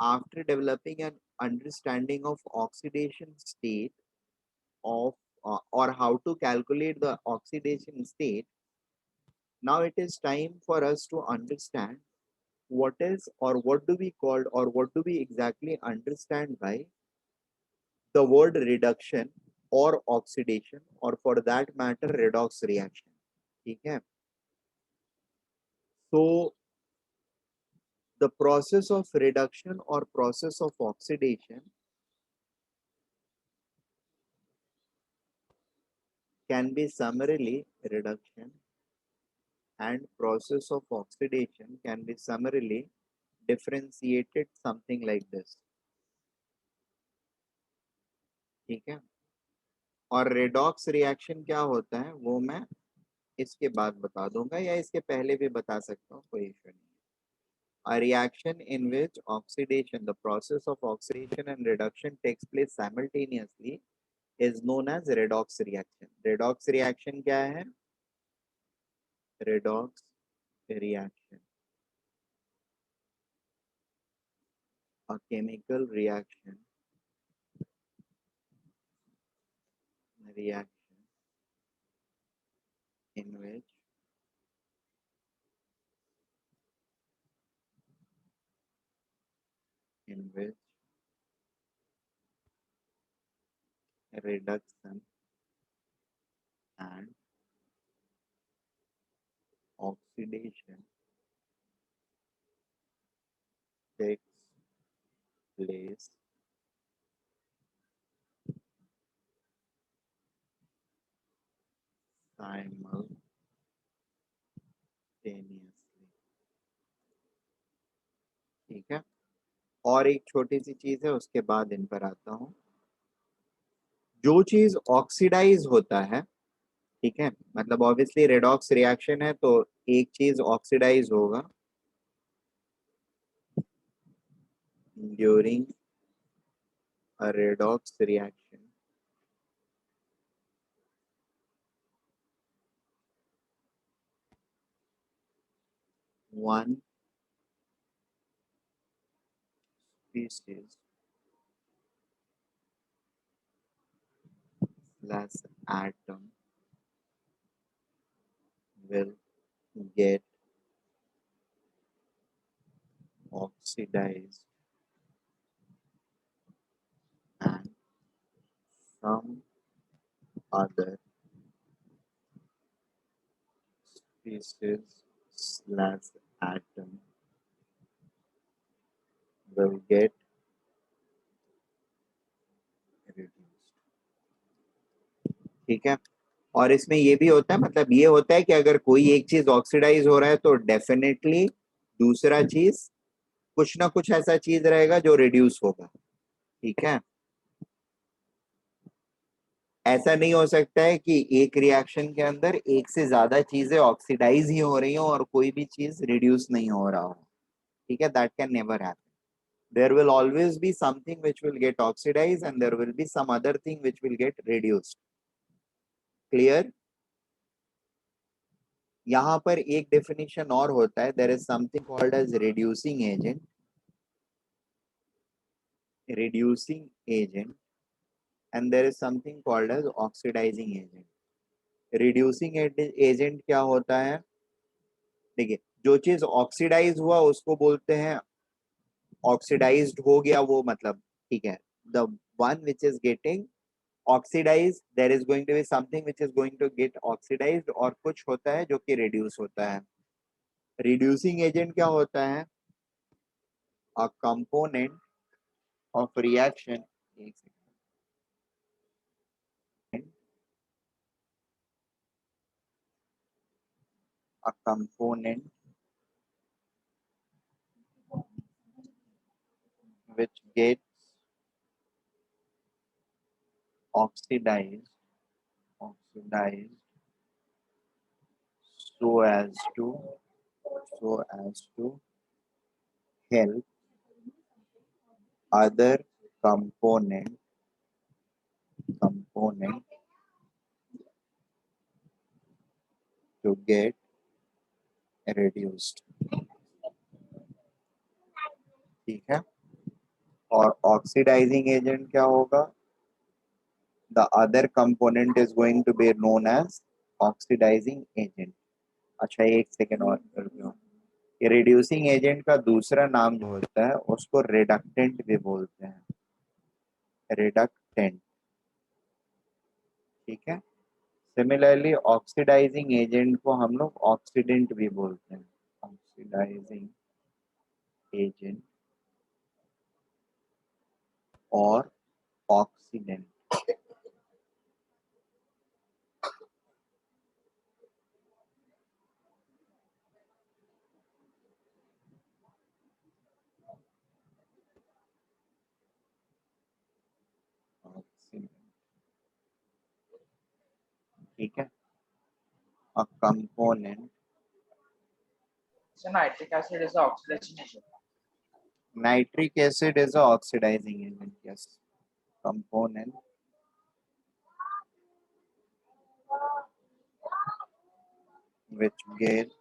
after developing an understanding of oxidation state of or how to calculate the oxidation state, now it is time for us to understand what is or what do we call or what do we exactly understand by the word reduction or oxidation or for that matter redox reaction. ठीक है? So the process of reduction or process of oxidation can be summarily reduction and process of oxidation can be summarily differentiated something like this. ठीक है? और redox reaction क्या होता है वो मैं इसके बाद बता दूंगा या इसके पहले भी बता सकता हूँ, कोई इशू नहीं है. A reaction in which oxidation, the process of oxidation and reduction takes place simultaneously is known as redox reaction. Redox reaction क्या है? Redox reaction, a chemical reaction in which reduction and oxidation takes place simultaneously. ठीक है? और एक छोटी सी चीज है उसके बाद इन पर आता हूं. जो चीज ऑक्सीडाइज होता है, ठीक है, मतलब ऑब्वियसली रेडॉक्स रिएक्शन है तो एक चीज ऑक्सीडाइज होगा during a redox reaction. One species plus atom will get oxidized and some other species slash atom will get reduced. ठीक है? और इसमें ये भी होता है, मतलब ये होता है कि अगर कोई एक चीज ऑक्सीडाइज हो रहा है तो डेफिनेटली दूसरा चीज कुछ ना कुछ ऐसा चीज रहेगा जो रिड्यूस होगा. ठीक है? ऐसा नहीं हो सकता है कि एक रिएक्शन के अंदर एक से ज्यादा चीजें ऑक्सीडाइज ही हो रही हो और कोई भी चीज रिड्यूस नहीं हो रहा हो. ठीक है? That can never happen. There will always be something which will get oxidized and there will be some other thing which will get reduced. Clear? यहाँ पर एक definition और होता है. There is something called as reducing agent. And there is something called as oxidizing agent. Reducing agent क्या होता है? देखिए, जो चीज ऑक्सीडाइज हुआ उसको बोलते हैं ऑक्सीडाइज्ड हो गया वो, मतलब ठीक है. The one which is getting oxidized, there is going to be something which is going to get oxidized और कुछ होता है जो कि reduce होता है. reducing agent क्या होता है? a component of reaction, a component which gets oxidized so as to help other component to get reduced. ठीक है। और ऑक्सीडाइजिंग एजेंट क्या होगा? The other component is going to be known as oxidizing agent. अच्छा, एक second और कर दो। ये रिड्यूसिंग एजेंट का दूसरा नाम जो होता है उसको रिडक्टेंट भी बोलते हैं, रिडक्टेंट। ठीक है। सिमिलरली ऑक्सीडाइजिंग एजेंट को हम लोग ऑक्सीडेंट भी बोलते हैं, ऑक्सीडाइजिंग एजेंट और ऑक्सीडेंट। ऑक्सीडेंट, ठीक है। A component, So nitric acid is the oxidation agent. nitric acid is a oxidizing agent, yes. Component which gets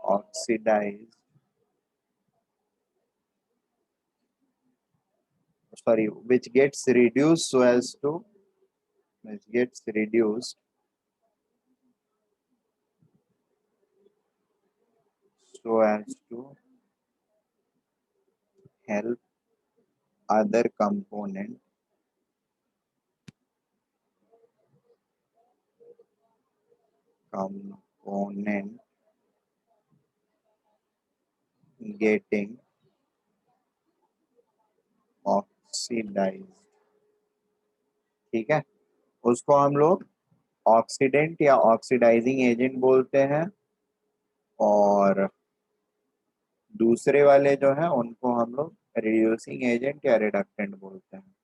oxidized, sorry, which gets reduced so as to, which gets reduced so as to help other component getting oxidized। ठीक है। उसको हम लोग oxidant या oxidising agent बोलते हैं, और दूसरे वाले जो है उनको हम लोग रिड्यूसिंग एजेंट या रिडक्टेंट बोलते हैं।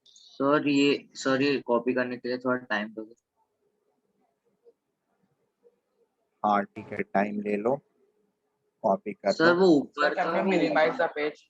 सर ये कॉपी करने के लिए थोड़ा टाइम दोगे? हाँ ठीक है, टाइम ले लो, कॉपी कर सर लो। वो So ऊपर can का you वो minimize the page?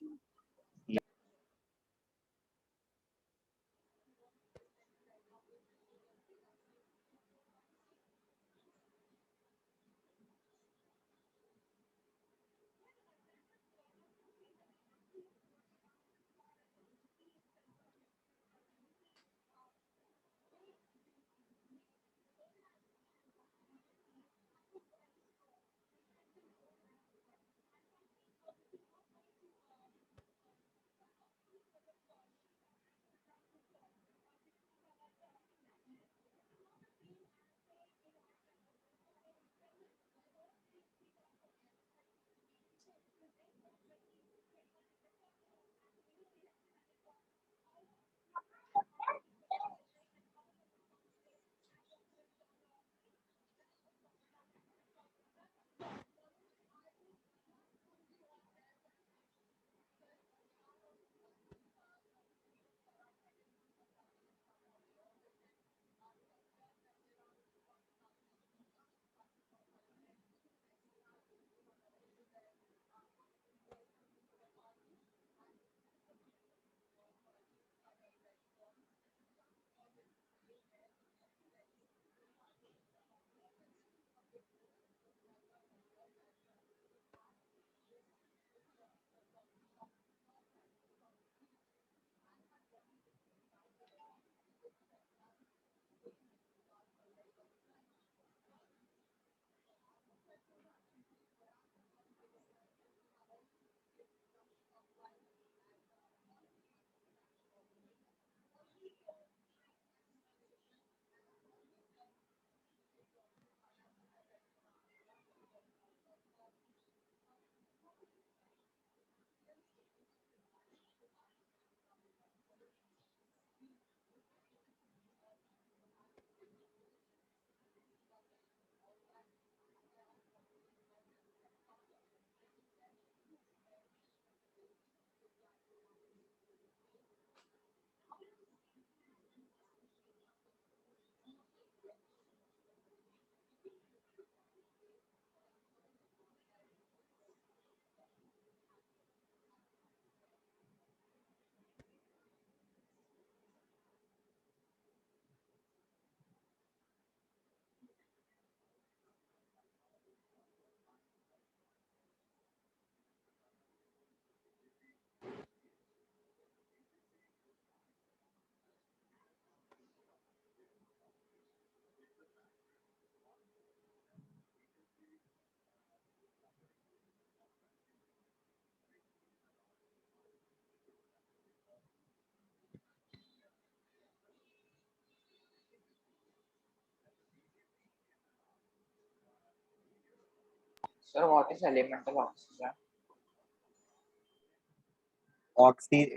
Sir, what is elemental oxygen?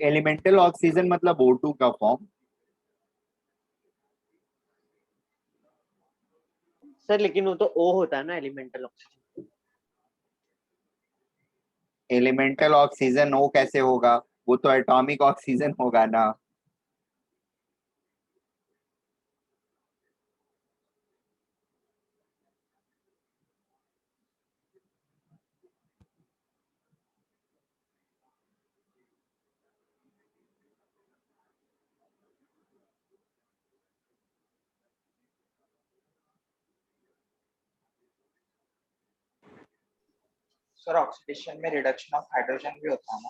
Elemental oxygen मतलब O2 का फॉर्म। सर लेकिन वो तो O होता है ना elemental oxygen. Elemental oxygen O कैसे होगा, वो तो एटॉमिक ऑक्सीजन होगा ना। सर ऑक्सीडेशन में रिडक्शन ऑफ हाइड्रोजन भी होता है ना?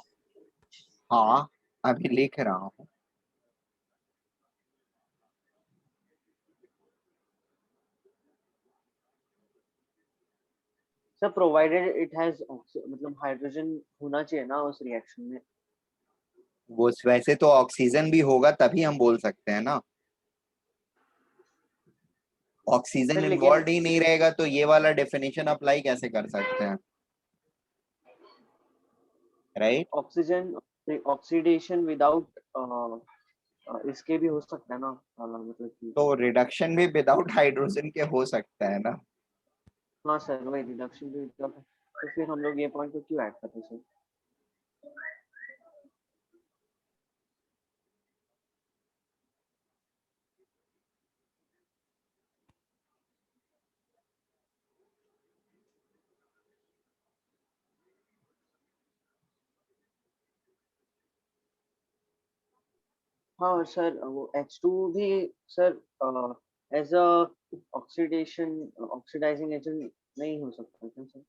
हाँ, अभी लिख रहा हूँ। सर प्रोवाइडेड इट हैज मतलब हाइड्रोजन होना चाहिए ना उस रिएक्शन में। वो वैसे तो ऑक्सीजन भी होगा तभी हम बोल सकते हैं ना। ऑक्सीजन सर लेकिन इन्वॉल्व ही नहीं रहेगा तो ये वाला डेफिनेशन अप्लाई कैसे कर सकते हैं, राइट? ऑक्सीजन ऑक्सीडेशन विदाउट इसके भी हो सकता है ना, मतलब कि। तो रिडक्शन भी विदाउट हाइड्रोजन के हो सकता है ना। हाँ सर वही रिडक्शन भी विदाउट, तो फिर हम लोग ये पॉइंट को क्यों ऐड करते हैं सर? हाँ सर वो H2 भी sir as a oxidation oxidizing agent नहीं हो सकता क्या सर?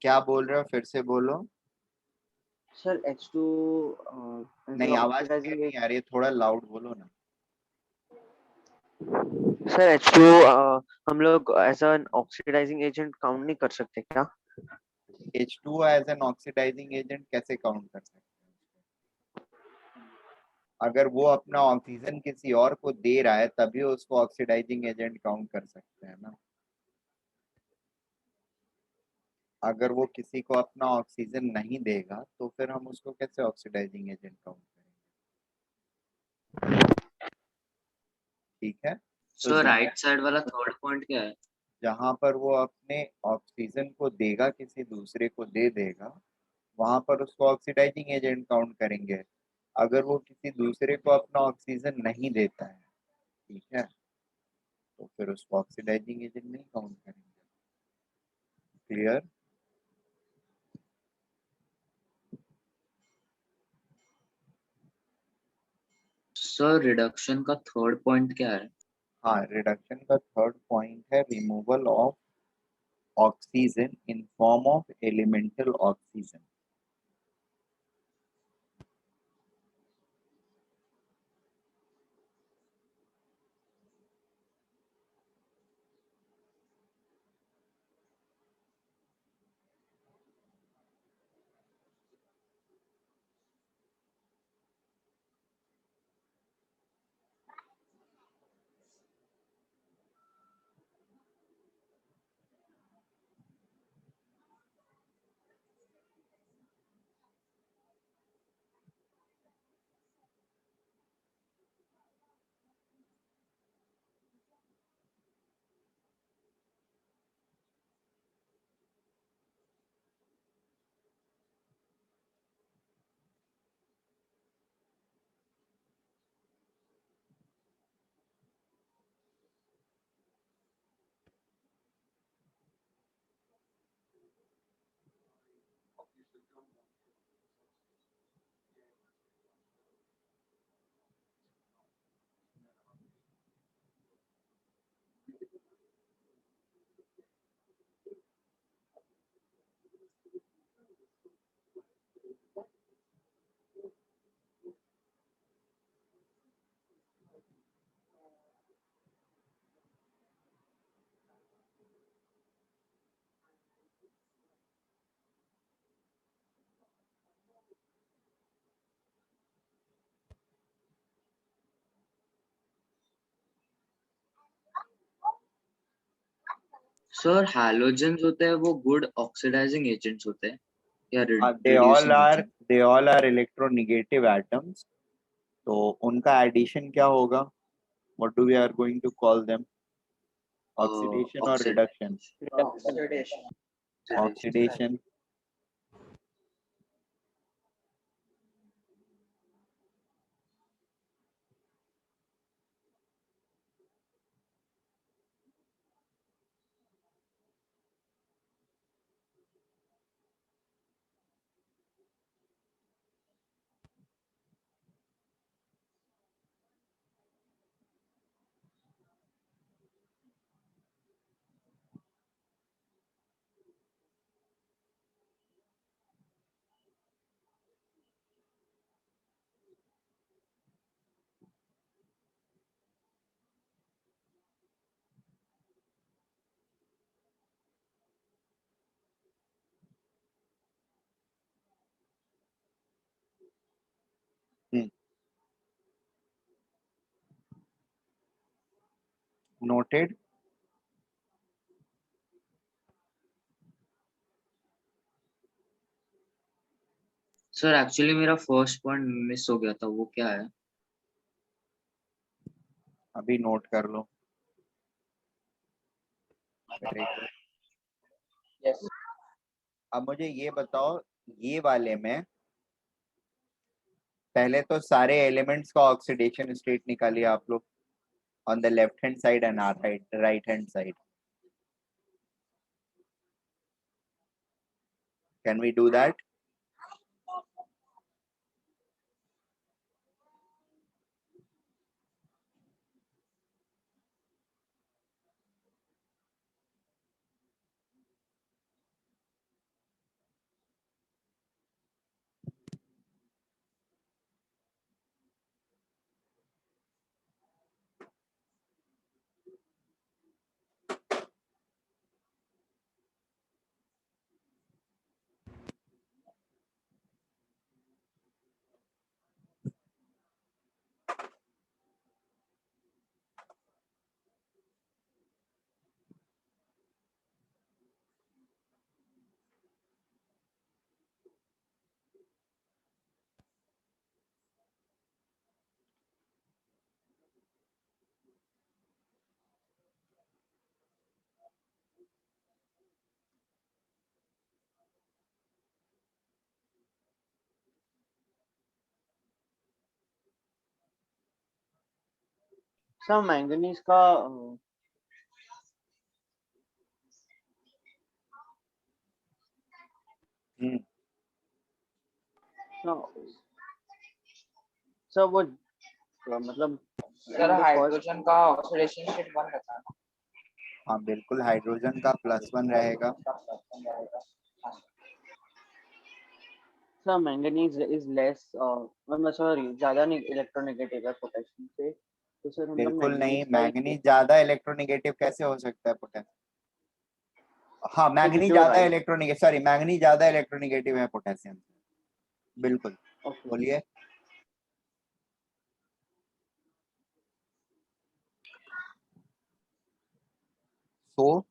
क्या बोल रहे हो, फिर से बोलो। सर H2 एज अ नहीं, आवाज क्लियर ऑक्सीडाइजिंग नहीं आ रही है, थोड़ा लाउड बोलो ना। सर H2 हम लोग as an oxidizing agent count नहीं कर सकते क्या? H2 as an oxidizing agent कैसे काउंट कर सकते हैं? अगर वो अपना ऑक्सीजन किसी और को दे रहा है तभी उसको ऑक्सीडाइजिंग एजेंट काउंट कर सकते हैं ना। अगर वो किसी को अपना ऑक्सीजन नहीं देगा तो फिर हम उसको कैसे ऑक्सीडाइजिंग एजेंट काउंट करेंगे? ठीक है, तो सर राइट साइड वाला थर्ड पॉइंट क्या है? जहां पर वो अपने ऑक्सीजन को देगा किसी दूसरे को दे देगा, वहां पर उसको ऑक्सीडाइजिंग एजेंट काउंट करेंगे। अगर वो किसी दूसरे को अपना ऑक्सीजन नहीं देता है, ठीक है, तो फिर उसको ऑक्सीडाइजिंग एजेंट नहीं काउंट करेंगे। क्लियर? सर रिडक्शन का थर्ड पॉइंट क्या है? हाँ, रिडक्शन का थर्ड पॉइंट है removal of oxygen in form of elemental oxygen. Sir halogens होते हैं वो गुड ऑक्सीडाइजिंग एजेंट्स होते हैं या they all reducing are agent? they all are electronegative atoms. तो उनका एडिशन क्या होगा? What do we are going to call them? Oxidation or reduction? Oxidation. Oxidation. Noted. Sir actually मेरा फर्स्ट पॉइंट मिस हो गया था, वो क्या है? अभी नोट कर लो। Very good. Yes. अब मुझे ये बताओ, ये वाले में पहले तो सारे एलिमेंट्स का ऑक्सीडेशन स्टेट निकालिए आप लोग on the left hand side and right hand side. Can we do that? Sir manganese का सर वो मतलब सर हाइड्रोजन का ऑक्सीडेशन स्टेट 1 रहता है ना? हाँ बिल्कुल, हाइड्रोजन का +1 रहेगा। Sir manganese is less sorry ज्यादा नहीं इलेक्ट्रोनेगेटिव है पोटेशियम से, तो सर हम लोग बिल्कुल नहीं, मैंगनीज का मैंगनीज ज्यादा इलेक्ट्रोनेगेटिव कैसे हो सकता है पोटेशियम? हाँ, मैंगनीज you're ज्यादा right. इलेक्ट्रोनेगेटिव, सॉरी मैंगनीज ज्यादा इलेक्ट्रोनेगेटिव है पोटेशियम से। बिल्कुल, Okay. बोलिए। सो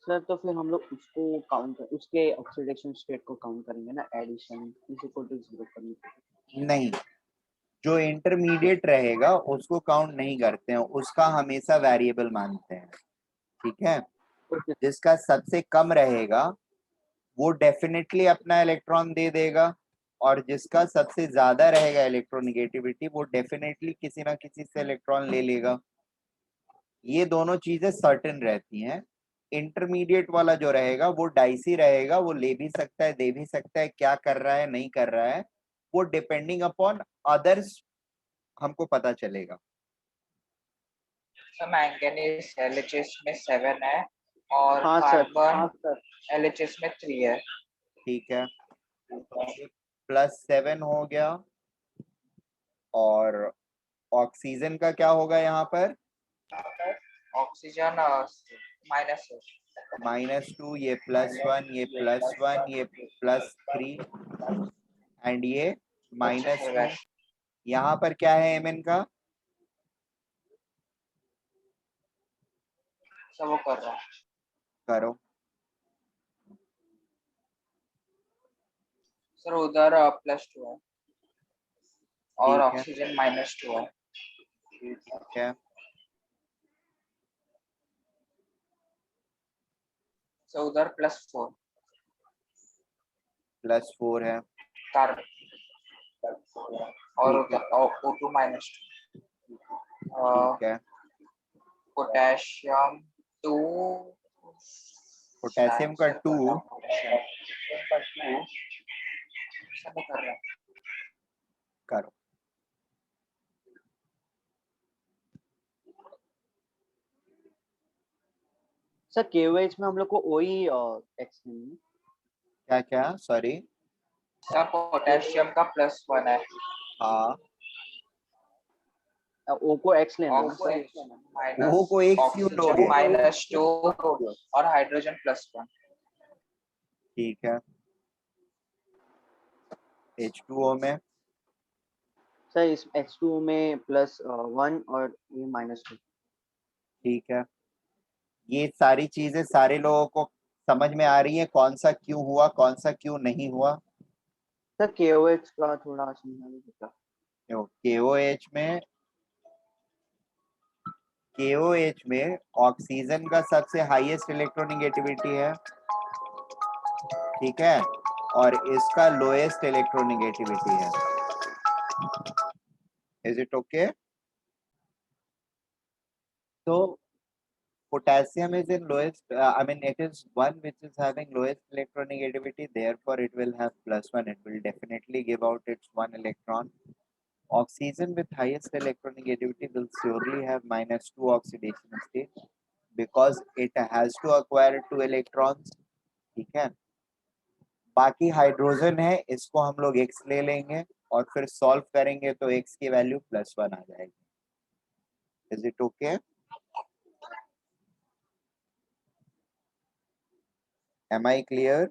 सर तो फिर हम लोग उसको काउंट उसके ऑक्सीडेशन स्टेट को काउंट करेंगे ना, एडिशन इज इक्वल टू 0 करने के नहीं, जो इंटरमीडिएट रहेगा उसको काउंट नहीं करते हैं, उसका हमेशा वेरिएबल मानते हैं। ठीक है, लिए। जिसका सबसे कम रहेगा वो डेफिनेटली अपना इलेक्ट्रॉन दे देगा, और जिसका सबसे ज्यादा रहेगा इलेक्ट्रोनिगेटिविटी वो डेफिनेटली किसी ना किसी से इलेक्ट्रॉन ले लेगा। ये दोनों चीजें सर्टेन रहती हैं। इंटरमीडिएट वाला जो रहेगा वो डाइसी रहेगा, वो ले भी सकता है, दे भी सकता है, क्या कर रहा है नहीं कर रहा है वो डिपेंडिंग अपॉन अदर्स हमको पता चलेगा। सर मैंगनीज LHS में 7 है और हाँ सर, कार्बन हाँ सर, LHS में 3 है। ठीक है, +7 हो गया। और ऑक्सीजन का क्या होगा यहाँ पर? ऑक्सीजन माइनस है। -2, ये +1, ये +1, ये +3 एंड ये -2। यहाँ पर क्या है Mn का? सर वो कर रहा हूँ। करो। सर उधर +2 है और ठीक है, ऑक्सीजन -2 है। ठीक है, सर उधर +4 +4 है। कार्बन और ठीक है, उधर O2 -2। ठीक है। पोटेशियम 2 पोटेशियम का 2। पोटेशियम का 2 सर मैं कर रहा हूँ। करो। सर KOH में हम लोग को OE एक्स लेंगे। क्या क्या, सॉरी। सर पोटेशियम का +1 है, हाँ, O को X लेना है ना सर? ऑक्सीजन O को एक क्यों ऑक्सीजन लोगे? -2 और हाइड्रोजन +1। ठीक है। H2O में सर इस H2O में +1 और ये -2। ठीक है। ये सारी चीजें सारे लोगों को समझ में आ रही है, कौन सा क्यों हुआ, कौन सा क्यों नहीं हुआ? सर KOH का थोड़ा समझा दीजिएगा। KOH में KOH में ऑक्सीजन का सबसे हाईएस्ट इलेक्ट्रोनेगेटिविटी है, ठीक है, और इसका लोएस्ट इलेक्ट्रोनेगेटिविटी है। Is it okay? तो potassium is in lowest, I mean it is one which is having lowest electronegativity, therefore it will have +1. It will definitely give out its one electron. Oxygen with highest electronegativity will surely have -2 oxidation state because it has to acquire 2 electrons, ठीक है। बाकी hydrogen है, इसको हम लोग x ले लेंगे और फिर सॉल्व करेंगे तो x की वैल्यू +1 आ जाएगी। Is it okay? Am I clear?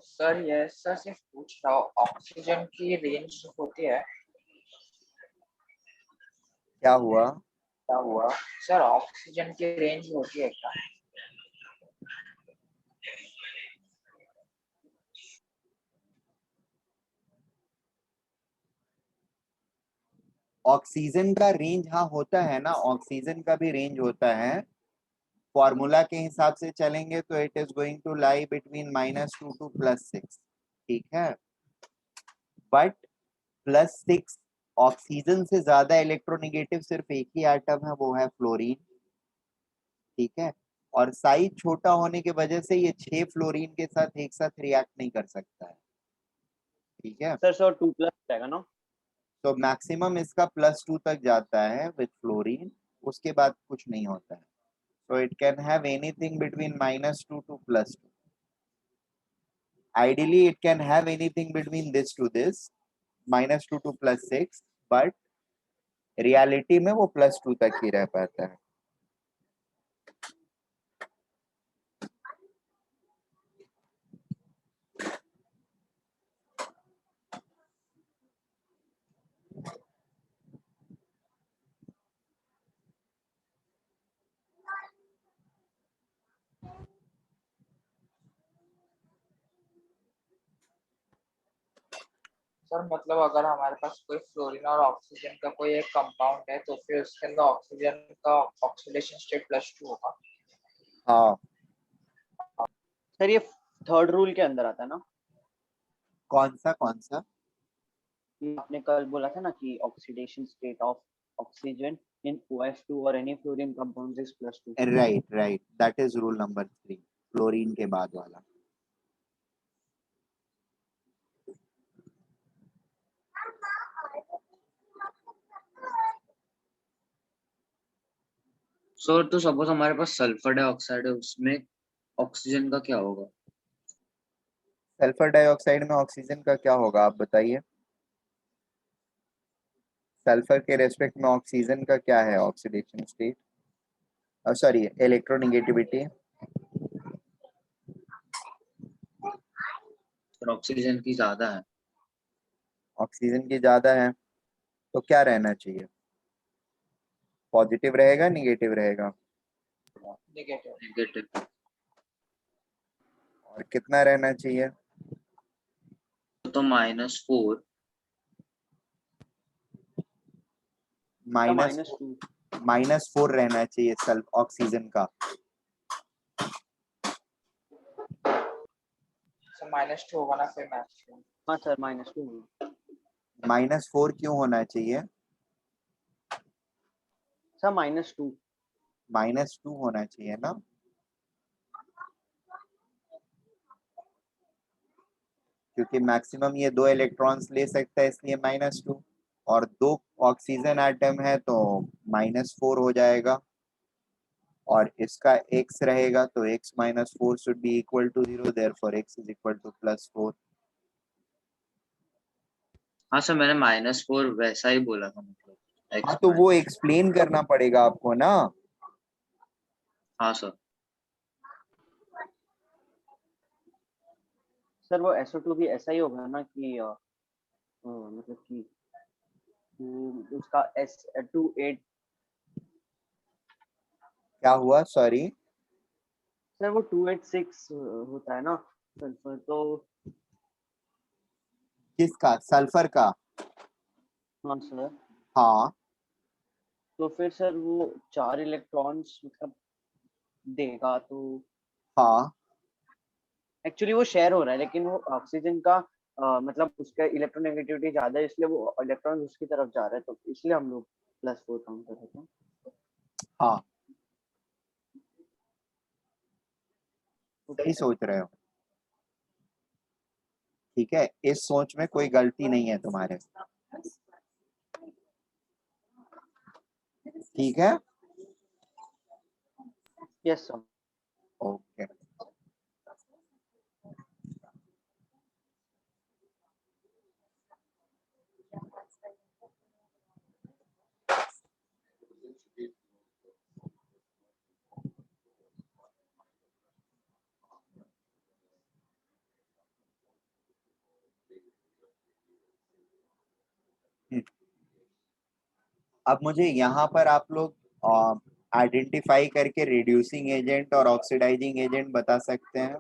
Sir ये सर सिर्फ पूछ रहा हूँ, ऑक्सीजन की रेंज होती है? क्या हुआ? सर ऑक्सीजन की रेंज होती है क्या? ऑक्सीजन का रेंज, हाँ होता है ना, ऑक्सीजन का भी रेंज होता है। फॉर्मूला के हिसाब से चलेंगे तो it is going to lie between -2 to +6, ठीक है। बट +6 ऑक्सीजन से ज्यादा इलेक्ट्रोनेगेटिव सिर्फ एक ही एटम है, वो है फ्लोरीन, ठीक है। और साइज छोटा होने की वजह से ये 6 फ्लोरीन के साथ एक साथ रिएक्ट नहीं कर सकता है, ठीक है। सर 2+ रहेगा ना? तो मैक्सिमम इसका +2 तक जाता है विथ फ्लोरीन, उसके बाद कुछ नहीं होता है। So it can have anything between -2 to +2. Ideally, it can have anything between this to this, -2 to +6, but reality में वो +2 तक ही रह पाता है। सर मतलब अगर हमारे पास कोई फ्लोरीन और ऑक्सीजन का कोई एक कंपाउंड है तो फिर उसके अंदर ऑक्सीजन का ऑक्सीडेशन स्टेट +2 होगा? हाँ, सर ये 3rd रूल के अंदर आता है ना? कौन सा? आपने कल बोला था ना कि oxidation state of oxygen in OH2 और any fluorine compounds is +2। Right, that is rule number 3, fluorine के बाद वाला। सो तो सपोज हमारे पास सल्फर डाइऑक्साइड है, उसमें ऑक्सीजन का क्या होगा? सल्फर डाइऑक्साइड में ऑक्सीजन का क्या होगा, आप बताइए। सल्फर के रेस्पेक्ट में ऑक्सीजन का क्या है oxidation state, sorry electronegativity? Oxygen की ज्यादा है। ऑक्सीजन की ज्यादा है, तो क्या रहना चाहिए? पॉजिटिव रहेगा, निगेटिव रहेगा? नेगेटिव। नेगेटिव। और कितना रहना चाहिए? तो -4। माइनस -4 रहना चाहिए सल्फ ऑक्सीजन का। सर -2 होगा ना फिर मैक्सिमम। हाँ सर -2 -4 क्यों होना चाहिए? सर -2 -2 होना चाहिए ना? क्योंकि मैक्सिमम ये 2 इलेक्ट्रॉन्स ले सकता है इसलिए -2, और 2 ऑक्सीजन एटम है तो -4 हो जाएगा, और इसका x रहेगा तो x -4 should be equal to 0, therefore x is equal to +4। हाँ सर, मैंने -4 वैसा ही बोला था, मतलब हाँ x तो वो -4। एक्सप्लेन करना पड़ेगा आपको ना। हाँ सर। सर वो SO2 भी ऐसा ही होगा ना कि मतलब कि उसका S28 क्या हुआ? सॉरी। सर वो 286 होता है ना सल्फर, तो किसका? सल्फर का? हाँ सर, हाँ तो फिर सर वो 4 इलेक्ट्रॉन्स मतलब देगा, तो हाँ। एक्चुअली वो शेयर हो रहा है, लेकिन वो ऑक्सीजन का मतलब उसका इलेक्ट्रोनेगेटिविटी ज्यादा है, इसलिए वो इलेक्ट्रॉन उसकी तरफ जा रहा है, तो इसलिए हम लोग +4 काउंट कर रहे थे। हाँ सही सोच रहे हो। ठीक है, इस सोच में कोई गलती नहीं है तुम्हारे। ठीक है, यस सर। ओके। अब मुझे यहाँ पर आप लोग आइडेंटिफाई करके रिड्यूसिंग एजेंट और ऑक्सीडाइजिंग एजेंट बता सकते हैं।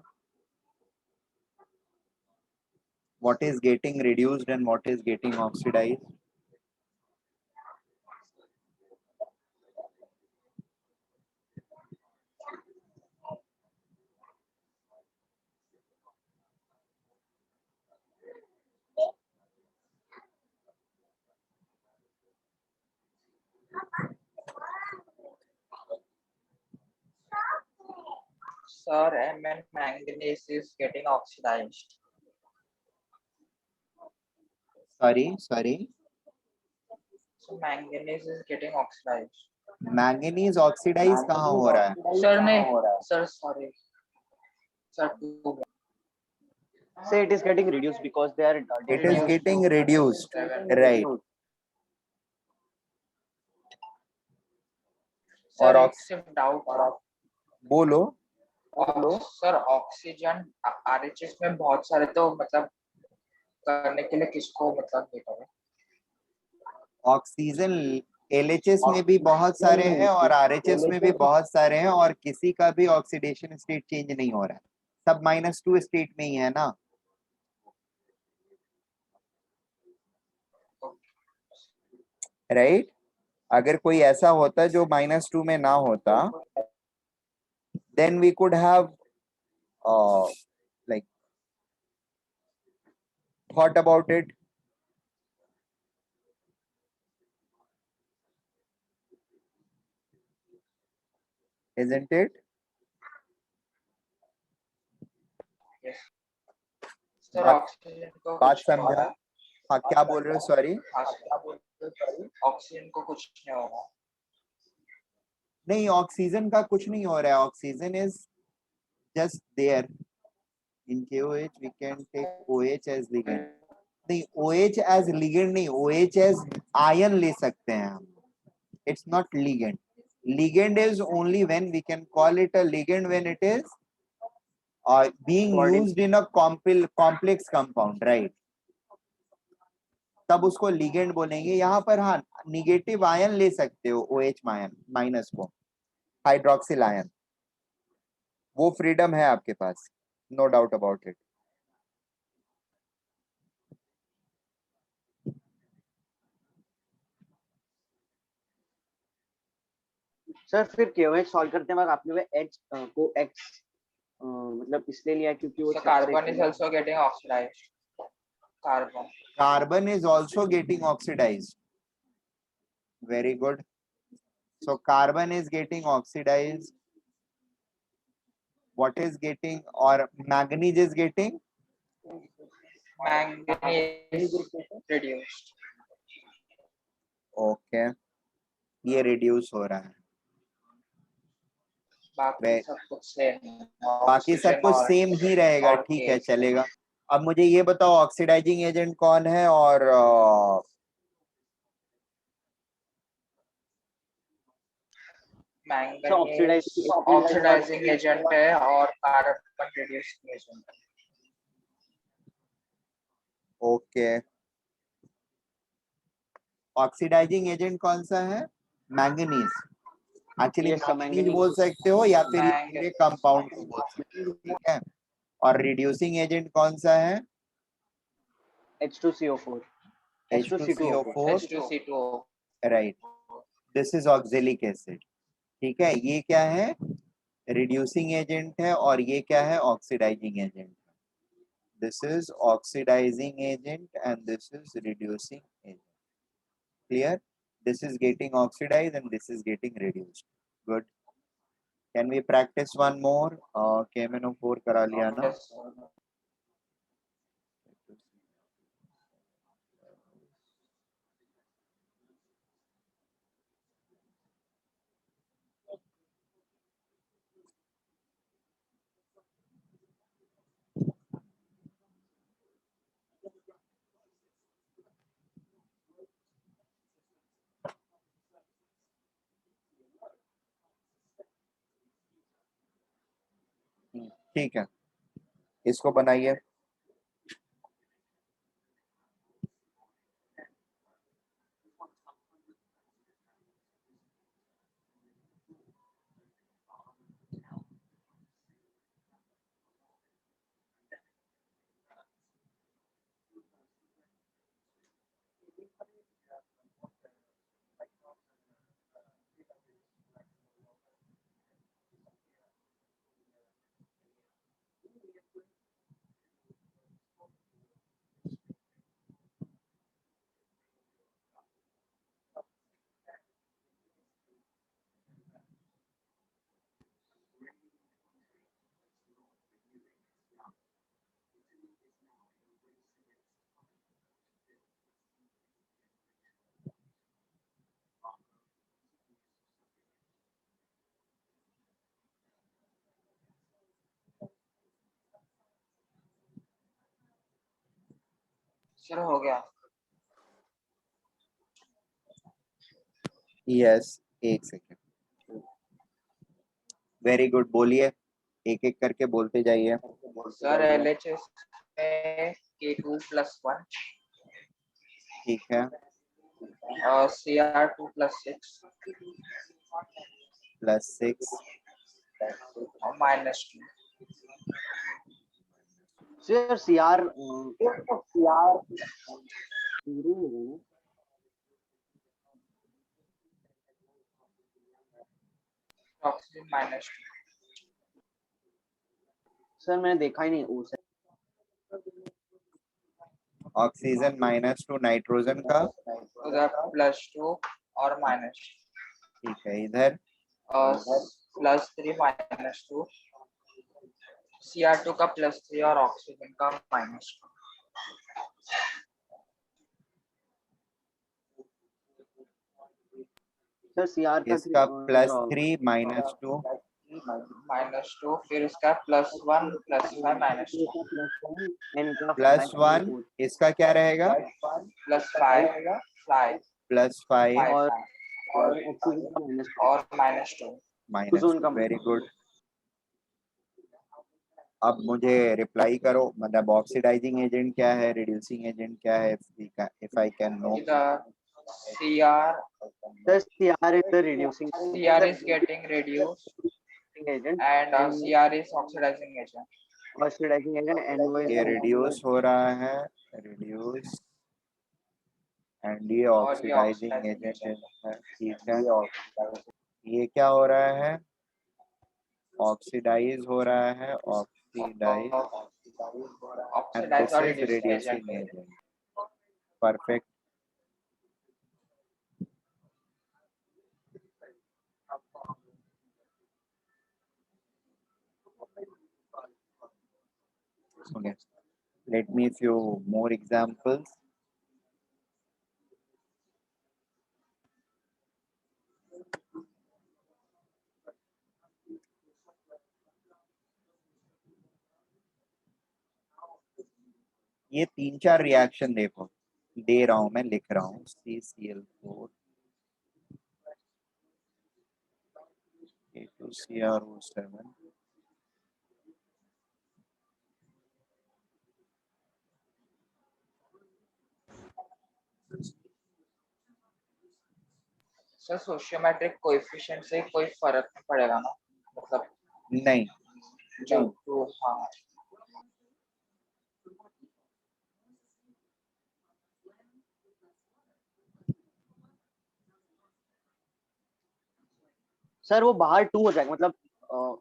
What is getting reduced and what is getting oxidized? Sir, Mn manganese is getting oxidized. Sorry. So manganese is getting oxidized. Manganese oxidize कहाँ हो रहा है? Sir, नहीं. Sir, sorry. Sir, 2. Say it is getting reduced because they are It is Reduced getting to reduced, -7. right? Sir, और एक सिर्फ doubt था। बोलो। सर ऑक्सीजन RHS में बहुत सारे, तो मतलब करने के लिए किसको मतलब ये करें? ऑक्सीजन LHS में भी बहुत सारे हैं और RHS में भी बहुत सारे हैं, और किसी का भी ऑक्सीडेशन स्टेट चेंज नहीं हो रहा है, सब -2 स्टेट में ही है ना। राइट? अगर कोई ऐसा होता जो -2 में ना होता, then we could have like thought about it. Isn't it? Sir बात ऑक्सीजन को बात कुछ नहीं समझा? होगा। हाँ, क्या बोल रहे हो? सॉरी। ऑक्सीजन को कुछ नहीं होगा। नहीं, ऑक्सीजन का कुछ नहीं हो रहा है। Oxygen is just there. In KOH we can take OH as ligand. नहीं, OH as ligand नहीं, OH as ion ले सकते हैं हम। It's not ligand. Ligand is only when we can call it a ligand when it is being used in a complex compound, right? तब उसको ligand बोलेंगे। यहाँ पर हाँ, निगेटिव आयन ले सकते हो OH माइनस को, हाइड्रोक्सिल आयन, वो फ्रीडम है आपके पास, no doubt about it. Sir फिर KOH सॉल्व करते वक्त आपने वो H को X मतलब इसलिए लिया क्योंकि वो So सबसे carbon is equivalent- also getting oxidized. Carbon. Carbon is also getting oxidized. Very good. So carbon is getting oxidized. What is getting, or manganese is getting? Manganese reduced. Okay. ये reduce हो रहा है। बाकी सब कुछ same, बाकी सब कुछ सेम ही रहेगा, ठीक है, चलेगा। अब मुझे ये बताओ ऑक्सीडाइजिंग एजेंट कौन है, और मैंगनीज ऑक्सीडाइजिंग एजेंट है और कार्बन रिड्यूसिंग एजेंट है। ओके, ऑक्सीडाइजिंग एजेंट कौन सा है? Manganese. Actually Yes, sir, manganese manganese. बोल सकते हो या फिर ये पूरे मैंगनीज। कंपाउंड को बोल सकते हो, ठीक है। और रिड्यूसिंग एजेंट कौन सा है? H2CO4 H2CO4, H2C2O। Right, this is oxalic acid, ठीक है। ये क्या है? रिड्यूसिंग एजेंट है, और ये क्या है? Oxidizing agent. This is oxidizing agent and this is reducing agent. Clear? This is getting oxidized and this is getting reduced. Good. Can we practice one more? KMNO4 करा लिया ना? ठीक है, इसको बनाइए। चलो हो गया। यस, एक सेकेंड। वेरी गुड, बोलिए, एक एक करके बोलते जाइए। सर LHS में K2+1 ठीक है, और Cr2+6 +6 और -2। Sir CR oxygen -2। सर मैंने देखा ही नहीं वो सर। ऑक्सीजन -2, नाइट्रोजन का उधर +2 और माइनस, ठीक है, इधर और +3 -2, Cr2 का +3 और ऑक्सीजन का -2। सर CR का इसका +3 -2 -2, फिर उसका +1 +5 -2 +1, इसका क्या रहेगा? +5 5 +5 और और -2। -2। Very good. अब मुझे रिप्लाई करो, मतलब ऑक्सीडाइजिंग एजेंट क्या है, रिड्यूसिंग एजेंट क्या है, इफ आई कैन नो। इधर CR The CR is the reducing CR is getting reduced agent and and CR is oxidizing agent. oxidizing agent, NO is ये the रिड्यूस हो रहा है, reduce, and ये और ये ऑक्सीडाइजिंग oxidizing एजेंट agent. है, ठीक है। ये क्या हो रहा है, ऑक्सीडाइज हो रहा है, oxidize and Oxidize this or is reducing reducing agent. Agent. Perfect. Okay, let me few more examples. ये 3-4 रिएक्शन देखो, दे रहा हूं मैं, लिख रहा हूँ, CCl4 A2CrO7 sir sociometric coefficient से कोई फर्क नहीं पड़ेगा ना, मतलब नहीं, जो तो हाँ सर वो बाहर 2 हो जाएगा, मतलब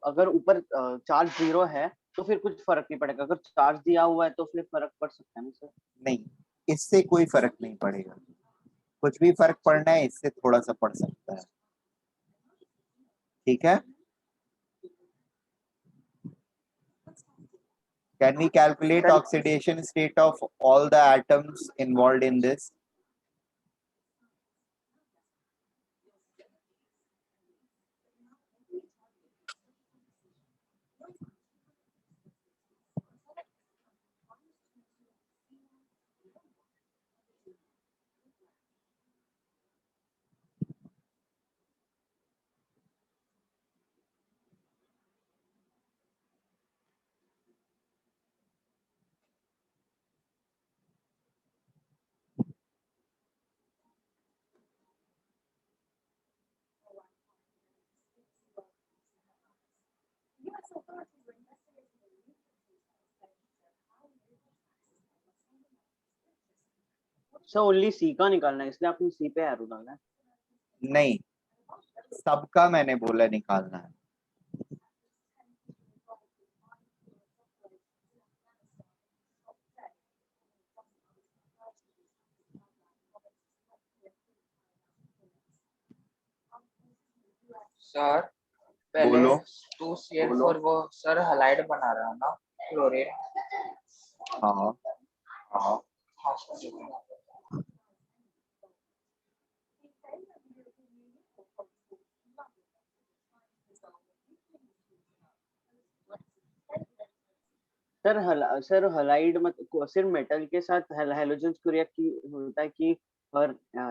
अगर ऊपर चार्ज 0 है तो फिर कुछ फर्क नहीं पड़ेगा, अगर चार्ज दिया हुआ है तो फिर फर्क पड़ सकता है ना सर? नहीं, इससे कोई फर्क नहीं पड़ेगा। कुछ भी फर्क पड़ना है इससे थोड़ा सा पड़ सकता है, ठीक है। Can we calculate Sir- oxidation state of all the atoms involved in this? Sir only C का निकालना है, इसलिए आपने सी पे एरो डालना है। नहीं, सबका मैंने बोला निकालना है। सर पहले बोलो। 2Cl4 वो सर हलाइड बना रहा है ना क्लोरीन। हाँ, हाँ सर हलाइड मतलब सिर्फ मेटल के साथ हैलोजेंस को रिएक्ट की होता है कि हर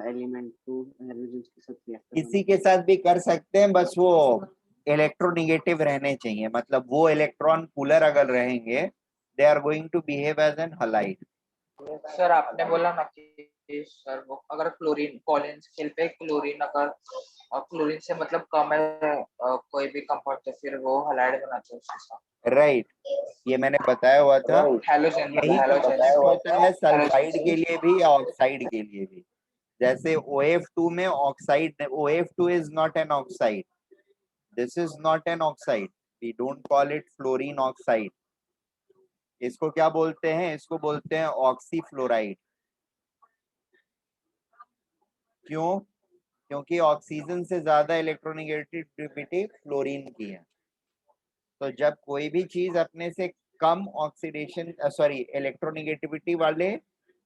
एलिमेंट को हैलोजेंस के साथ रिएक्ट किसी के साथ भी कर सकते हैं, बस वो इलेक्ट्रोनेगेटिव रहने चाहिए, मतलब वो इलेक्ट्रॉन पुलर अगर रहेंगे they are going to behave as an halide. Sir आपने बोला ना कि सर वो अगर क्लोरीन कॉलिन स्केल पे क्लोरीन अगर क्लोरीन से मतलब कम है कोई भी कंपाउंड तो फिर वो हलाइड बनाते हैं उसके साथ। राइट, ये मैंने बताया हुआ था। हैलोजन यही कॉन्सेप्ट होता है सल्फाइड के लिए भी या ऑक्साइड के लिए भी। जैसे OF2 में oxide, OF2 is not an oxide, this is not an oxide, we don't call it fluorine oxide. इसको क्या बोलते हैं, इसको बोलते हैं ऑक्सीफ्लोराइड। क्यों? क्योंकि ऑक्सीजन से ज्यादा इलेक्ट्रोनेगेटिविटी फ्लोरीन की है। तो जब कोई भी चीज अपने से कम ऑक्सीडेशन सॉरी इलेक्ट्रोनेगेटिविटी वाले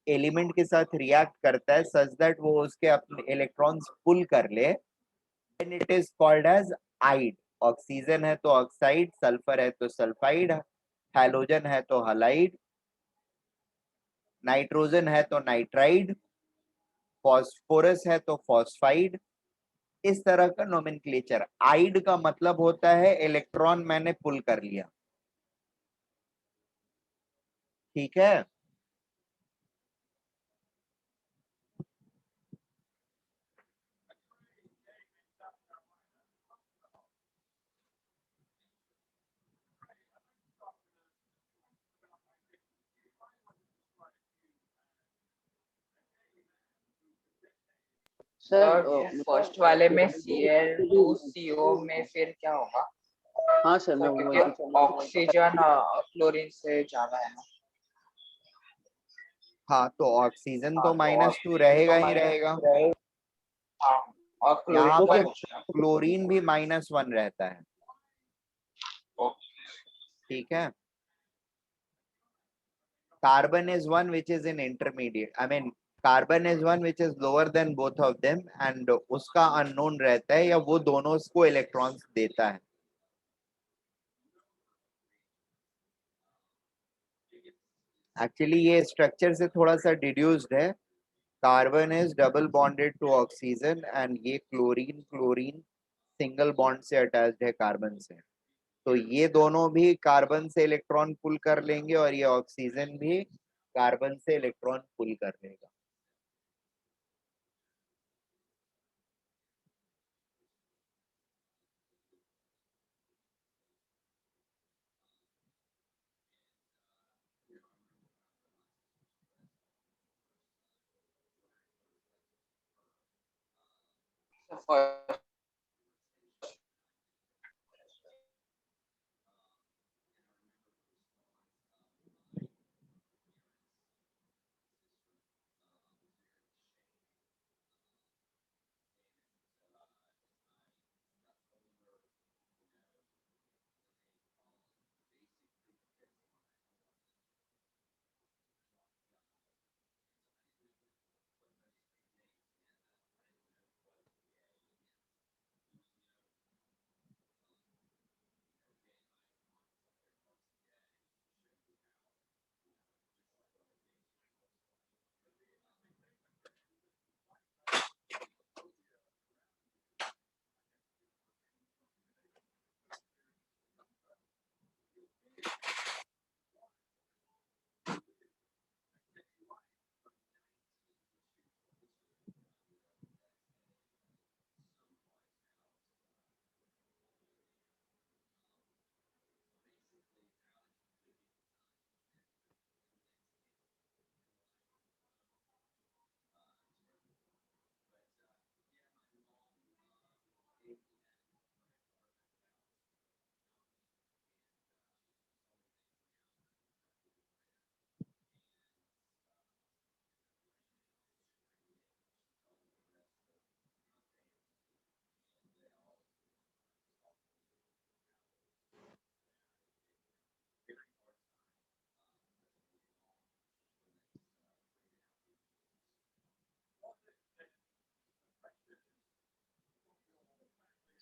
एलिमेंट के साथ रिएक्ट करता है सच दैट वो उसके अपने इलेक्ट्रॉन्स पुल कर ले, then it is called as ide. Oxygen है तो ऑक्साइड, सल्फर है तो सल्फाइड, हैलोजन है तो हलाइड, नाइट्रोजन है तो नाइट्राइड, फॉस्फोरस है तो फॉस्फाइड। इस तरह का नोमेनक्लेचर। आइड का मतलब होता है इलेक्ट्रॉन मैंने पुल कर लिया, ठीक है। सर फर्स्ट वाले में Cl2CO में फिर क्या होगा? हाँ सर मैं क्योंकि ऑक्सीजन क्लोरीन से ज्यादा है ना। हाँ तो ऑक्सीजन तो -2 रहेगा ही रहेगा। हाँ, और यहाँ क्लोरीन पर क्लोरीन भी -1 रहता है। ठीक है, carbon is one which is in intermediate, I mean carbon is one which is lower than both of them and उसका unknown रहता है या वो दोनों को इलेक्ट्रॉन्स देता है। एक्चुअली ये स्ट्रक्चर से थोड़ा सा डिड्यूस्ड है। Carbon is double bonded to oxygen and ये क्लोरीन सिंगल बॉन्ड से अटैच्ड है कार्बन से, तो ये दोनों भी कार्बन से इलेक्ट्रॉन पुल कर लेंगे और ये ऑक्सीजन भी कार्बन से इलेक्ट्रॉन पुल कर लेगा। फर्स्ट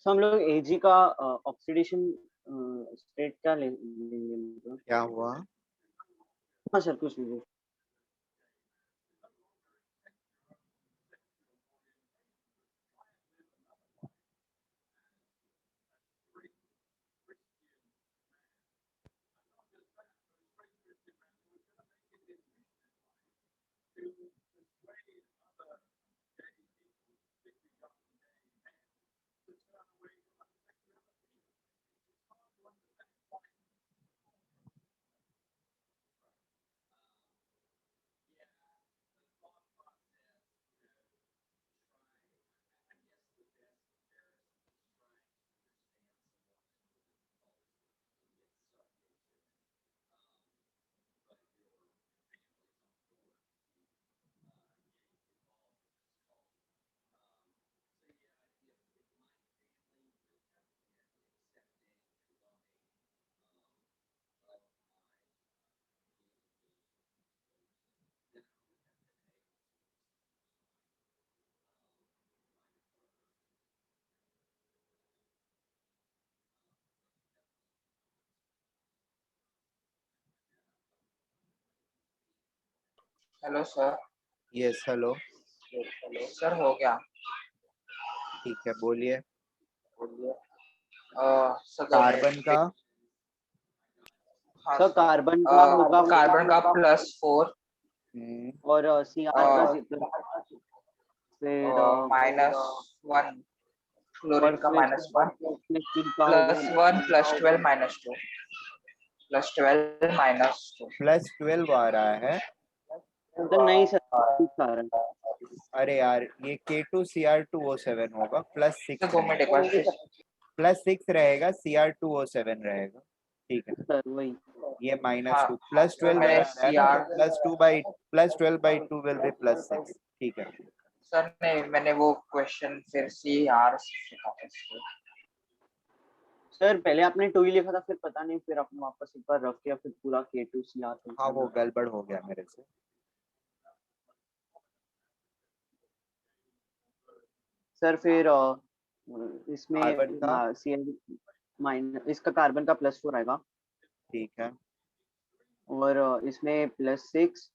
सो हम लोग Ag का ऑक्सीडेशन स्टेट क्या लेंगे मतलब? क्या हुआ? हाँ सर कुछ नहीं। Hello sir. Yes hello. Sir हो गया। ठीक है बोलिए। कार्बन कार्बन का हाँ सर कार्बन का होगा कार्बन का +4 और Cr का फिर -1 क्लोरीन का -1 का होगा +1 +12 -2 +12 -2 +12 आ रहा है। सर नहीं सर कारण अरे यार ये K2Cr2O7 होगा प्लस तो 6 2 मिनट एक बार प्लस 6 रहेगा Cr2O7 रहेगा, ठीक है। सर वही ये माइनस हाँ, 2 प्लस तो 12 मैंने है ना, CR तो प्लस 12/2 विल बी प्लस 6, ठीक है। सर नहीं, मैंने वो क्वेश्चन फिर CR से लिखा था इसलिए। सर पहले आपने 2 ही लिखा था, फिर पता नहीं, फिर आपने वापस एक बार रफ किया, फिर पूरा K2Cr हाँ वो गड़बड़ हो गया मेरे से। सर फिर इसमें कार्बन का Cl माइनस, इसका कार्बन का +4 आएगा, ठीक है, और इसमें +6,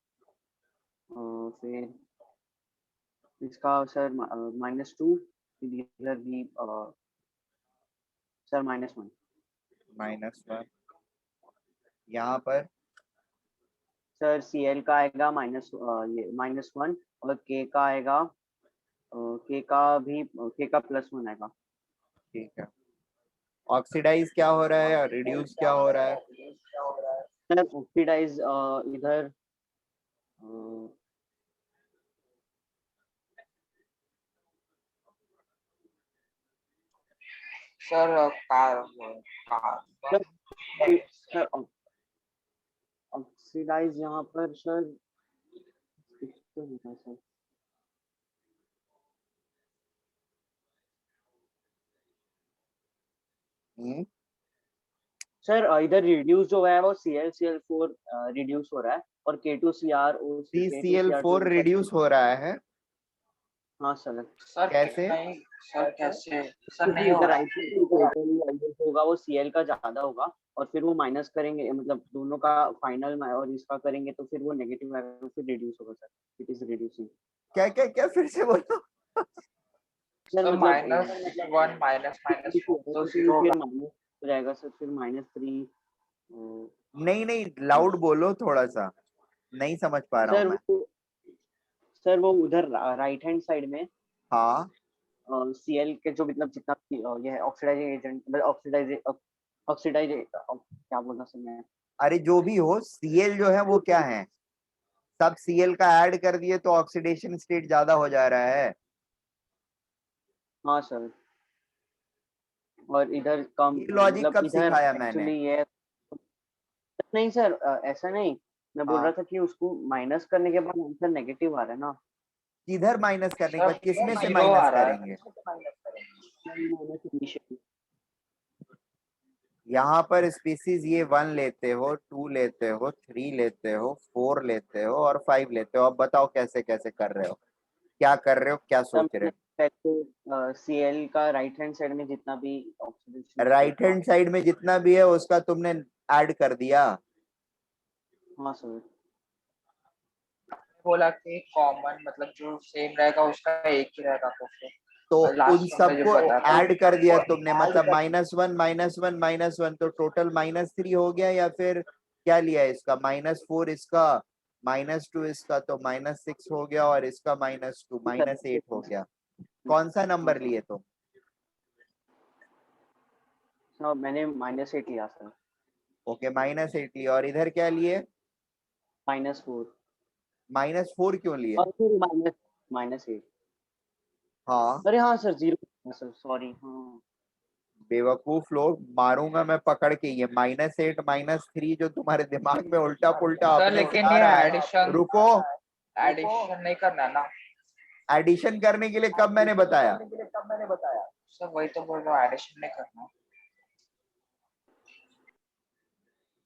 फिर इसका सर -2, इधर भी सर -1। -1 यहाँ पर सर Cl का आएगा ये -1, और K का आएगा, K का +1 आएगा। ठीक है। ऑक्सीडाइज क्या हो रहा है, रिड्यूस क्या हो रहा है? सर ऑक्सीडाइज इधर अ, सर सर सर ऑक्सीडाइज यहाँ पर सर कुछ तो होगा सर। हम्म, सर इधर रिड्यूस जो है वो ClCl4 रिड्यूस हो रहा है, और CCl4 K2Cr2 रिड्यूस हो रहा है, हाँ सर, सर कैसे? नहीं, सर कैसे? सर क्योंकि नहीं हो इधर रहा। राइट टोटल होगा वो Cl का ज्यादा होगा, और फिर वो माइनस करेंगे, मतलब दोनों का फाइनल और इसका करेंगे तो फिर वो नेगेटिव आएगा, तो फिर रिड्यूस होगा सर, इट इज रिड्यूसिंग। क्या क्या क्या, फिर से बोलो। सर सर मतलब -1 -4 तो फिर 0 होगा। माइनस हो जाएगा सर, फिर -3। नहीं नहीं, लाउड बोलो थोड़ा सा, नहीं समझ पा रहा हूँ मैं। सर वो उधर राइट हैंड साइड में हाँ Cl के जो मतलब जितना भी, ये है ऑक्सीडाइजिंग एजेंट, मतलब ऑक्सीडाइज क्या बोलना सर मैं। अरे जो भी हो, Cl जो है वो क्या है, सब Cl का ऐड कर दिए तो ऑक्सीडेशन स्टेट ज्यादा हो जा रहा है। हाँ सर, और इधर कम, ये लॉजिक मतलब कब इधर सिखाया मैंने? एक्चुअली ये नहीं सर, ऐसा नहीं, मैं बोल हाँ, रहा था कि उसको माइनस करने के बाद आंसर नेगेटिव आ रहा है ना। किधर माइनस करने के सर बाद, किसमें से 0 आ माइनस रहा है। करेंगे? Minus initial. यहाँ पर स्पीसीज ये 1 लेते हो, 2 लेते हो, 3 लेते हो, 4 लेते हो और 5 लेते हो। अब बताओ कैसे कैसे कर रहे हो, क्या कर रहे हो, क्या सर सोच रहे मैंने पहले Cl का राइट हैंड साइड में जितना भी ऑक्सीडेशन हो? स्टेट राइट था। हैंड साइड में जितना भी है उसका तुमने ऐड कर दिया। हाँ सर, बोला कि कॉमन मतलब जो सेम रहेगा उसका एक ही रहेगा, तो फिर तो उन लास्ट में जो सबको बताया था। ऐड कर दिया तुमने, मतलब -1 -1 -1, तो टोटल -3 हो गया, या फिर क्या लिया इसका -4 इसका -2 इसका, तो -6 हो गया, और इसका -2 -8 हो गया। कौन सा हाँ नंबर सर, लिए तुम? मैंने -8 लिया सर। ओके, -8 लिया, और इधर क्या लिए? -4, -4 क्यों लिए? और फिर -8। हाँ, अरे हाँ सर, 0 सर, सॉरी, हाँ। बेवकूफ लोग, मारूंगा मैं पकड़ के। ये -8 -3 जो तुम्हारे दिमाग में उल्टा पुल्टा सर अपने लेकिन उठा ये रहा है, एडिशन रुको। एडिशन नहीं करना ना। एडिशन करने के लिए कब मैंने बताया? सर वही तो बोल रहा हूँ, एडिशन नहीं करना।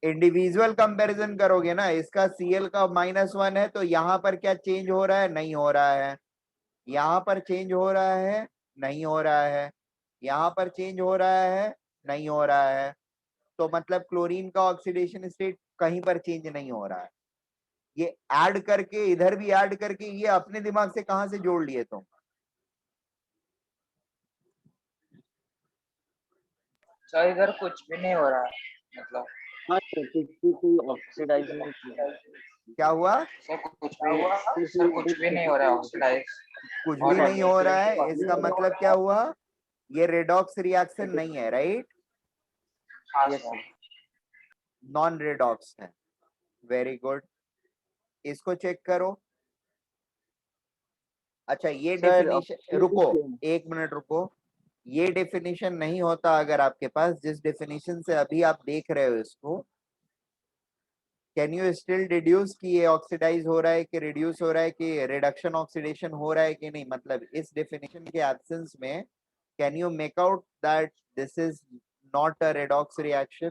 इंडिविजुअल कंपैरिजन करोगे ना, इसका Cl का -1 है, तो यहाँ पर क्या चेंज हो रहा है? नहीं हो रहा है। यहाँ पर चेंज हो रहा है? नहीं हो रहा है। यहाँ पर चेंज हो रहा है? नहीं हो रहा है। तो मतलब क्लोरीन का ऑक्सीडेशन स्टेट कहीं पर चेंज नहीं हो रहा है। ये ऐड करके, इधर भी ऐड करके, ये अपने दिमाग से कहां से जोड़ लिए तुम? सर इधर कुछ भी नहीं हो रहा है, मतलब हाँ सर, कोई ऑक्सीडाइज नहीं किया। क्या हुआ? सर कुछ भी नहीं हो रहा है ऑक्सीडाइज। कुछ और भी नहीं हो रहा है, इसका हाँ मतलब क्या हुआ? ये रेडॉक्स रिएक्शन नहीं है, right? Yes sir. Sir. Non redox है। वेरी गुड, इसको चेक करो। अच्छा ये सर डेफिनेशन, रुको एक मिनट रुको, ये डेफिनेशन नहीं होता अगर आपके पास, जिस डेफिनेशन से अभी आप देख रहे हो इसको, कैन यू स्टिल डिड्यूस कि ये ऑक्सीडाइज हो रहा है कि रिड्यूस हो रहा है कि रिडक्शन ऑक्सीडेशन हो रहा है कि नहीं, मतलब इस डेफिनेशन के एब्सेंस में can you make out that this is not a redox reaction?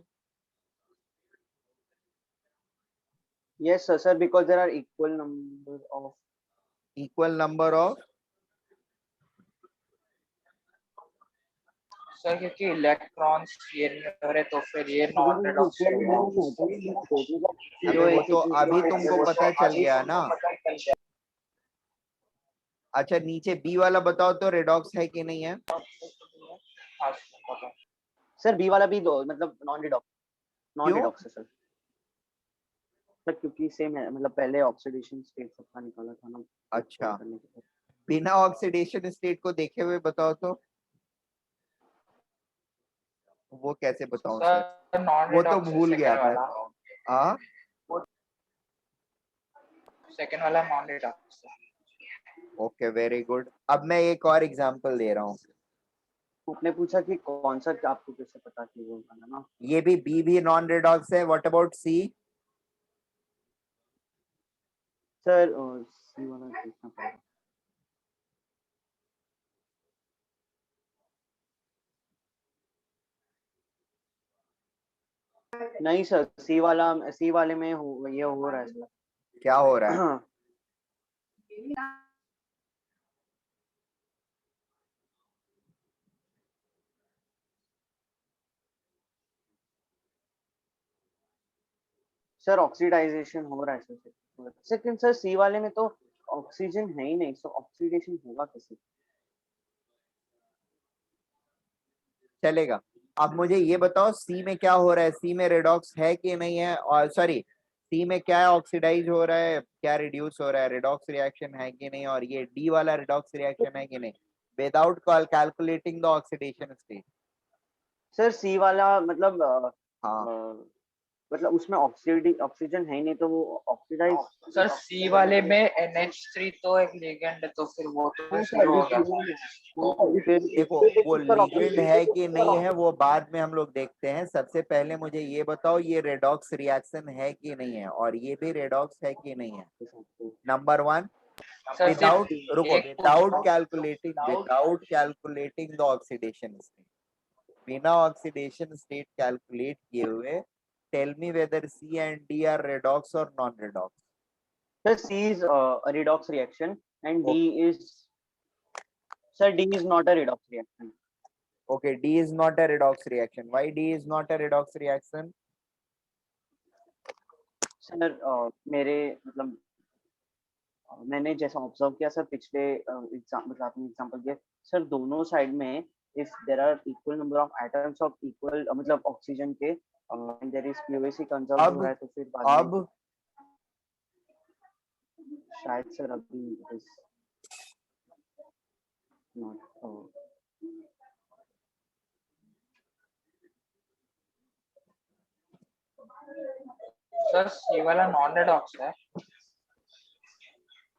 yes sir because there are equal number of equal number of, sir क्योंकि इलेक्ट्रॉन्स ये नहीं हो रहे तो फिर ये नॉन रेडॉक्स अबे वो तो अभी तुमको पता चल गया ना। अच्छा नीचे बी वाला बताओ तो रेडॉक्स है कि नहीं है? हाँ पता। सर बी वाला भी दो मतलब नॉन क्यों? रिडॉक्स है सर क्योंकि सेम है मतलब पहले ऑक्सीडेशन स्टेट सबका निकाला था ना। अच्छा करने के बाद। बिना ऑक्सीडेशन स्टेट को देखे हुए बताओ तो वो कैसे बताऊं सर? सर नॉन वो तो रेडॉक्स भूल गया सेकंड मैं। वाला, हाँ सेकंड वाला non redox. Okay very good. अब मैं एक और एग्जांपल दे रहा हूँ। आपने पूछा कि कौन सा आपको कैसे पता कि वो वाला ना। ये भी नॉन रेडॉक्स है। What about C? Sir C वाला देखना पड़ेगा। नहीं सर सी वाले में ये हो रहा है सर। क्या हो रहा है? सर ऑक्सीडाइजेशन हो रहा है सर सेकंड सर सी वाले में तो ऑक्सीजन है ही नहीं सो ऑक्सीडेशन होगा कैसे? चलेगा। अब मुझे ये बताओ सी में क्या हो रहा है, सी में रेडॉक्स है कि नहीं है, और सॉरी सी में क्या ऑक्सीडाइज हो रहा है, क्या रिड्यूस हो रहा है, रेडॉक्स रिएक्शन है कि नहीं, और ये डी वाला रेडॉक्स रिएक्शन है कि नहीं, without calculating the oxidation state. Sir C वाला मतलब हाँ मतलब उसमें ऑक्सीजन है ही नहीं तो वो ऑक्सीडाइज। सर सी वाले में NH3 तो एक लिगेंड है तो फिर वो तो जीरो हो गया। देखो वो लिगेंड है कि नहीं है वो बाद में हम लोग देखते हैं। सबसे पहले मुझे ये बताओ ये रेडॉक्स रिएक्शन है कि नहीं है, और ये भी रेडॉक्स है कि नहीं है। नंबर वन, सर विदाउट, सिर्फ रुको, एक without calculating the oxidation state, बिना ऑक्सीडेशन स्टेट कैलकुलेट किए हुए tell me whether C and D are redox और non redox. Sir C is a redox reaction and D is not a redox reaction. Okay, D is not a redox reaction. Why D is not a redox reaction? Sir मेरे मतलब मैंने जैसा observe किया sir पिछले मतलब आपने example दिया sir दोनों साइड में if there are equal number of atoms of equal मतलब ऑक्सीजन के एंड देयर इज क्यूएसी कंजर्व हो रहा है तो फिर बाद में अब शायद सर अभी it is not sir C वाला नॉन रेडॉक्स है।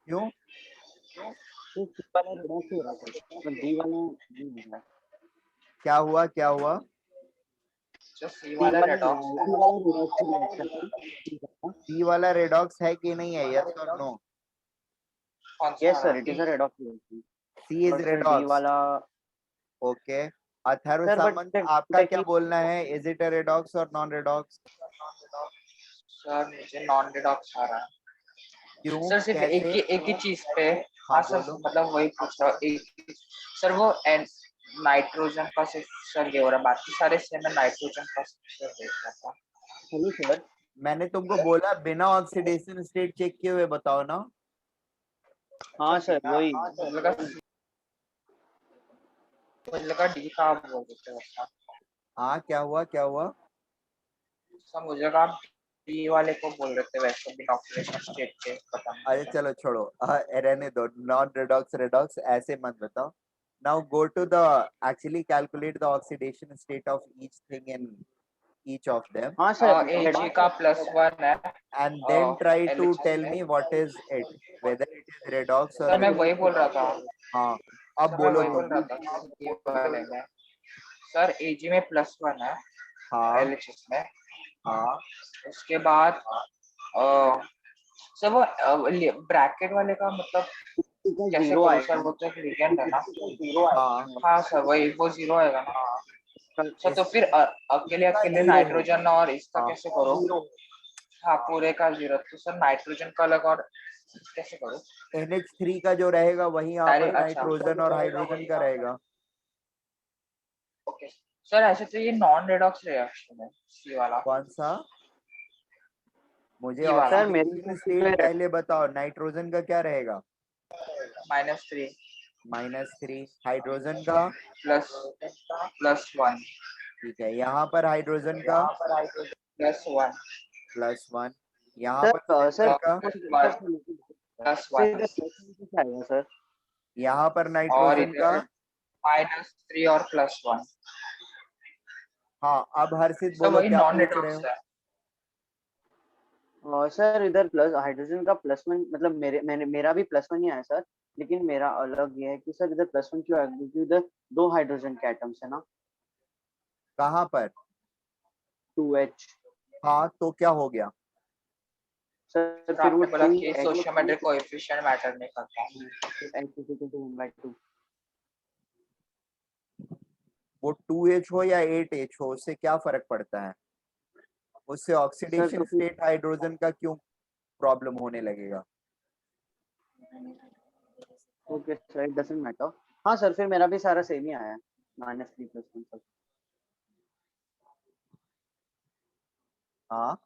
क्यों? सी वाला रिडॉक्स हो रहा है सर डी वाला नहीं हो रहा है। क्या हुआ क्या हुआ? जो सी वाला रेडॉक्स सी वाला रेडॉक्स है कि नहीं है? यस और no? Yes sir it is a redox reaction C is but sir D redox. वाला okay, Atharva sir Samant but आपका क्या बोलना है? इज इट अ रेडॉक्स और नॉन रेडॉक्स? सर मुझे नॉन रेडॉक्स आ रहा है। क्यों, सर सिर्फ कैसे? एक ही चीज पे। हाँ हाँ सर बोलो। मतलब वही पूछ रहा हूँ एक सर वो नाइट्रोजन का सिर्फ सर ये हो रहा है बाकी सारे से मैं नाइट्रोजन का सर देख रहा था। हेलो सर मैंने तुमको बोला बिना ऑक्सीडेशन स्टेट चेक किए हुए बताओ ना। हाँ सर वही मुझे लगा डी का आप बोल देते हो सर। हाँ क्या हुआ क्या हुआ? सर मुझे लगा आप डी वाले को बोल रहे थे वैसे बिना ऑक्सीडेशन स्टेट के अरे बताना। चलो छोड़ो, रहने दो। नॉन रेडॉक्स रेडॉक्स ऐसे मत बताओ। now go to the actually calculate the oxidation state of each thing in each of them हाँ सर Ag का +1 है and then try to LHS tell में। me what is it, whether it is redox or sir मैं वही बोल रहा था, हाँ अब सर मैं बोलो वही बोल तुम। रहा था ये वाले में। सर AG में +1 है हाँ LHS में। हाँ उसके बाद सर वो ब्रैकेट वाले का मतलब कैसे जीरो करूँ आएगा सर? वो तो एक लीजेंड है ना। हाँ हाँ सर वही वो 0 आएगा ना। सर तो इस फिर अकेले zero नाइट्रोजन और इसका हाँ। कैसे करूँ? हाँ पूरे का 0, तो सर नाइट्रोजन का अलग और कैसे करूँ? NH3 का जो रहेगा वही यहाँ पर अच्छा। नाइट्रोजन और हाइड्रोजन का रहेगा। ओके सर, ऐसे तो ये नॉन रेडॉक्स रिएक्शन है सी वाला। कौन सा? मुझे ये वाला। सर मेरे ऑक्सीडेशन स्टेट पहले बताओ, नाइट्रोजन का क्या रहेगा? -3 -3, हाइड्रोजन का +1 ठीक है, यहाँ पर हाइड्रोजन का +1 +1, यहाँ सर पर सर सिल्वर का +1 आएगा सर। यहाँ पर और नाइट्रोजन का -3 और +1। हाँ। अब हर्षित सर बोलो वही क्या नॉन पूछ रहे रेडॉक्स हो? है। सर इधर प्लस हाइड्रोजन का +1 मतलब मेरा भी +1 ही आया सर, लेकिन मेरा अलग ये है कि सर इधर +1 क्यों आया, क्योंकि इधर 2 हाइड्रोजन के एटम्स है ना। कहाँ पर? 2H। हाँ तो क्या हो गया? सर सर फिर वो आपने बोला कि 2H सोशियोमेट्रिक कोएफिशिएंट मैटर नहीं करता। =1/2। वो 2H हो या 8H हो, उससे क्या फर्क पड़ता है? उससे सर ऑक्सीडेशन तो फिर स्टेट हाइड्रोजन का क्यों प्रॉब्लम होने लगेगा? Okay sir, it doesn't matter. हाँ सर फिर मेरा भी सारा सेम ही आया है, -3 +1 सब। हाँ